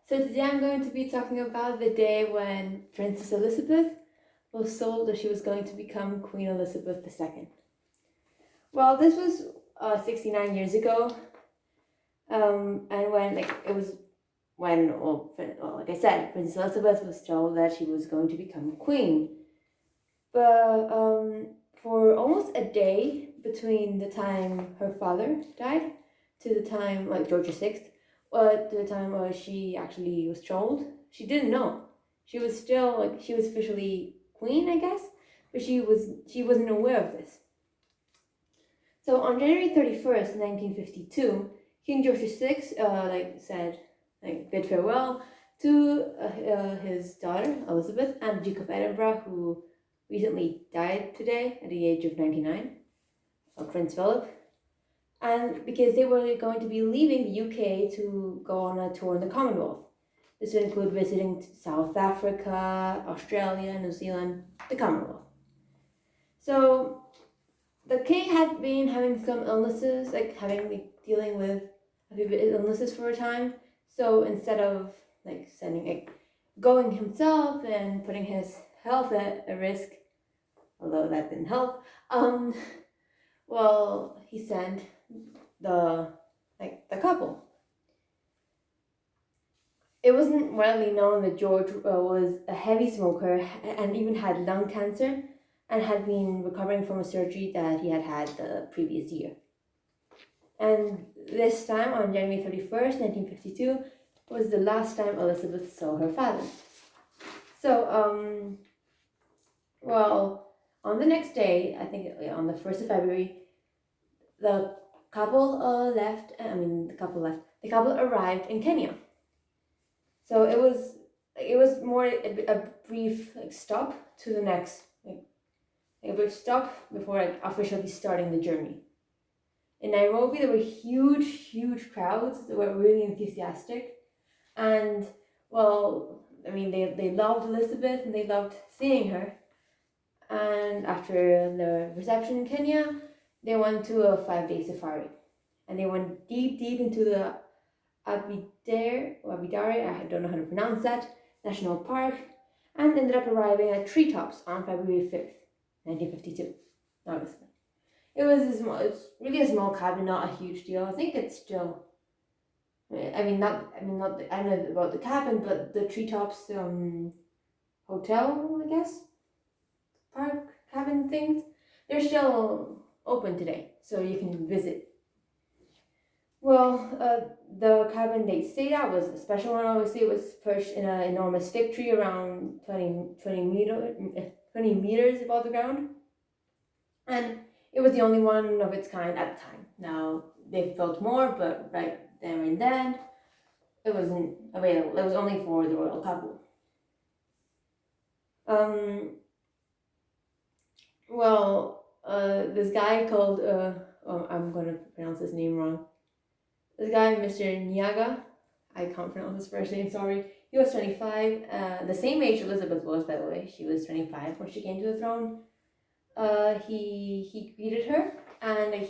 So today I'm going to be talking about the day when Princess Elizabeth was told that she was going to become Queen Elizabeth II. Well, this was 69 years ago, and when it was when like I said, Princess Elizabeth was told that she was going to become queen. But for almost a day between the time her father died to the time George VI, to the time she actually was told, she didn't know. She was still she was officially queen, I guess, but she wasn't aware of this. So on January 31st, 1952, King George VI said bid farewell to his daughter Elizabeth and the Duke of Edinburgh, who recently died today at the age of 99, Prince Philip, and because they were going to be leaving the UK to go on a tour in the Commonwealth. This would include visiting South Africa, Australia, New Zealand, the Commonwealth. So the king had been having some illnesses, dealing with a few illnesses for a time. So instead of going himself and putting his health at a risk, although that didn't help, he sent the couple. It wasn't widely known that George was a heavy smoker and even had lung cancer and had been recovering from a surgery that he had the previous year. And this time, on January 31st, 1952, was the last time Elizabeth saw her father. So, on the next day, I think on the 1st of February, the couple arrived in Kenya. So it was more a brief stop to the next, a brief stop before officially starting the journey. In Nairobi, there were huge crowds that were really enthusiastic, and they loved Elizabeth and they loved seeing her. And after the reception in Kenya, they went to a 5-day safari, and they went deep into the Abidare, I don't know how to pronounce that, National Park, and ended up arriving at Treetops on February 5th, 1952, obviously. It's really a small cabin, not a huge deal. I think it's still, I don't know about the cabin, but the Treetops hotel, I guess, park, cabin things, they're still open today, so you can visit. The cabin they stayed at was a special one. Obviously, it was perched in an enormous fig tree around 20 meters above the ground, and it was the only one of its kind at the time. Now they've built more, but right there and then, it wasn't available. It was only for the royal couple. This guy called I'm gonna pronounce his name wrong. This guy, Mr. Nyaga, I can't pronounce his first name, sorry. He was 25, the same age Elizabeth was, by the way. She was 25 when she came to the throne. He greeted her, and I'm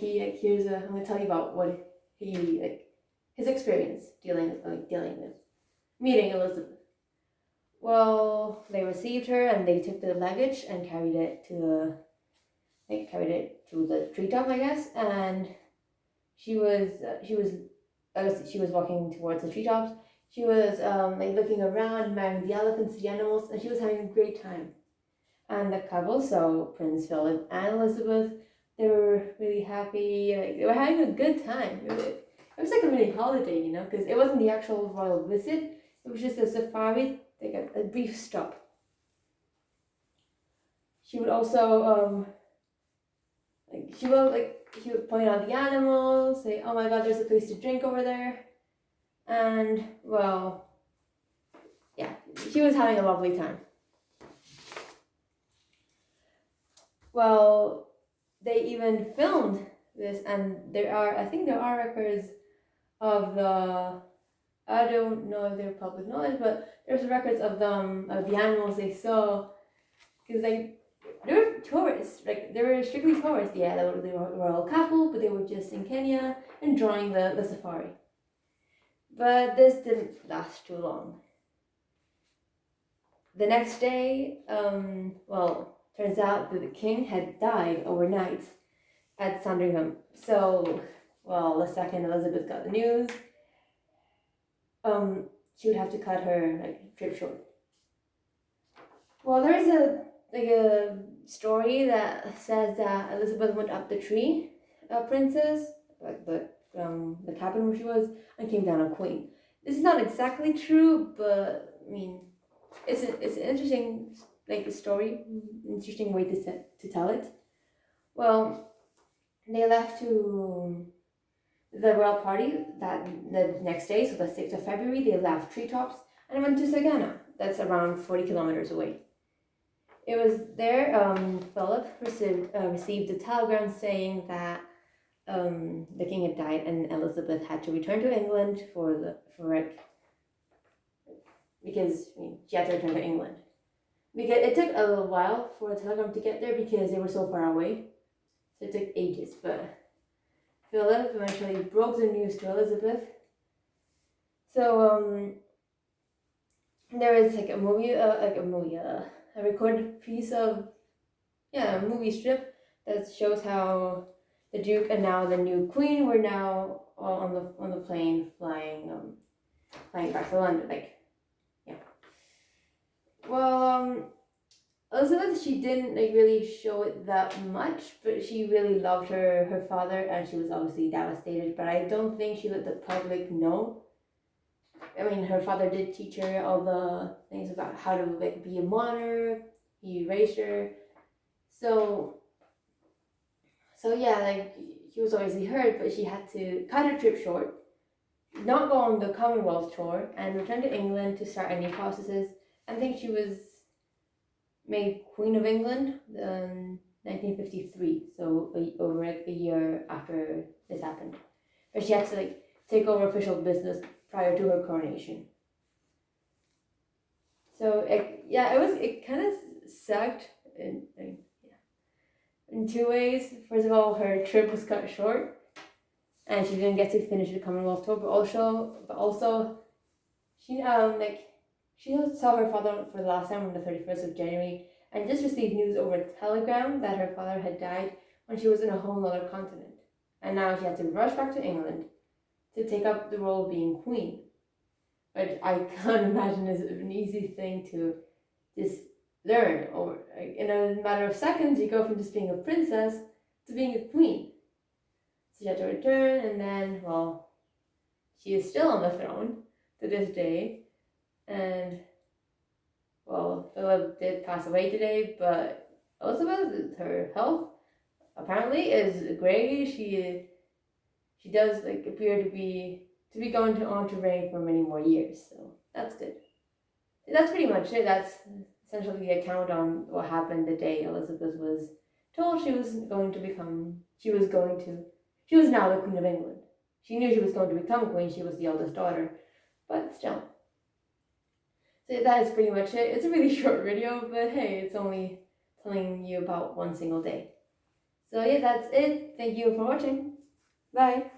gonna tell you about what his experience dealing with meeting Elizabeth. Well, they received her and they took the luggage and carried it to the treetop, I guess, and she was walking towards the treetops. She was looking around, admiring the elephants, the animals, and she was having a great time. And the couple, so Prince Philip and Elizabeth, they were really happy. They were having a good time. It was like a mini holiday, because it wasn't the actual royal visit. It was just a safari, a brief stop. She would also she would point out the animals, say, "Oh my God, there's a place to drink over there," and she was having a lovely time. They even filmed this, and there are records of I don't know if they're public knowledge, but there's records of the animals they saw, because they were tourists, they were strictly tourists. Yeah, they were a royal couple, but they were just in Kenya enjoying the safari. But this didn't last too long. The next day, turns out that the king had died overnight at Sandringham. So, the second Elizabeth got the news, she would have to cut her trip short. Well, there is a story that says that Elizabeth went up the tree, princess, like the cabin where she was, and came down a queen. This is not exactly true, but I mean, it's an interesting story, interesting way to tell it. Well, they left to the royal party that the next day, so the 6th of February. They left Treetops and went to Sagana. That's around 40 kilometers away. It was there Philip received a telegram saying that the king had died and Elizabeth had to return to England because she had to return to England. Because it took a little while for the telegram to get there because they were so far away. So it took ages, but Philip eventually broke the news to Elizabeth. So there is a recorded piece of a movie strip that shows how the Duke and now the new Queen were now on the plane flying back to London. Elizabeth, she didn't really show it that much, but she really loved her father, and she was obviously devastated. But I don't think she let the public know. I mean, her father did teach her all the things about how to be a monarch. He raised her, so yeah, he was obviously hurt, but she had to cut her trip short, not go on the Commonwealth tour, and return to England to start any processes. I think she was made Queen of England in 1953, so over a year after this happened. But she had to take over official business prior to her coronation. So it kind of sucked in two ways. First of all, her trip was cut short, and she didn't get to finish the Commonwealth tour. But also, she saw her father for the last time on the 31st of January, and just received news over a telegram that her father had died when she was in a whole other continent, and now she had to rush back to England to take up the role of being queen. But I can't imagine is an easy thing to just learn, or in a matter of seconds you go from just being a princess to being a queen. So she had to return, and then she is still on the throne to this day. And Philip did pass away today, but Elizabeth, her health apparently is great. She does appear to be going on to reign for many more years, so that's good. That's pretty much it. That's essentially the account on what happened the day Elizabeth was told she was now the Queen of England. She knew she was going to become queen. She was the eldest daughter, but still. So that is pretty much it. It's a really short video, but hey, it's only telling you about one single day. So yeah, that's it. Thank you for watching. Bye.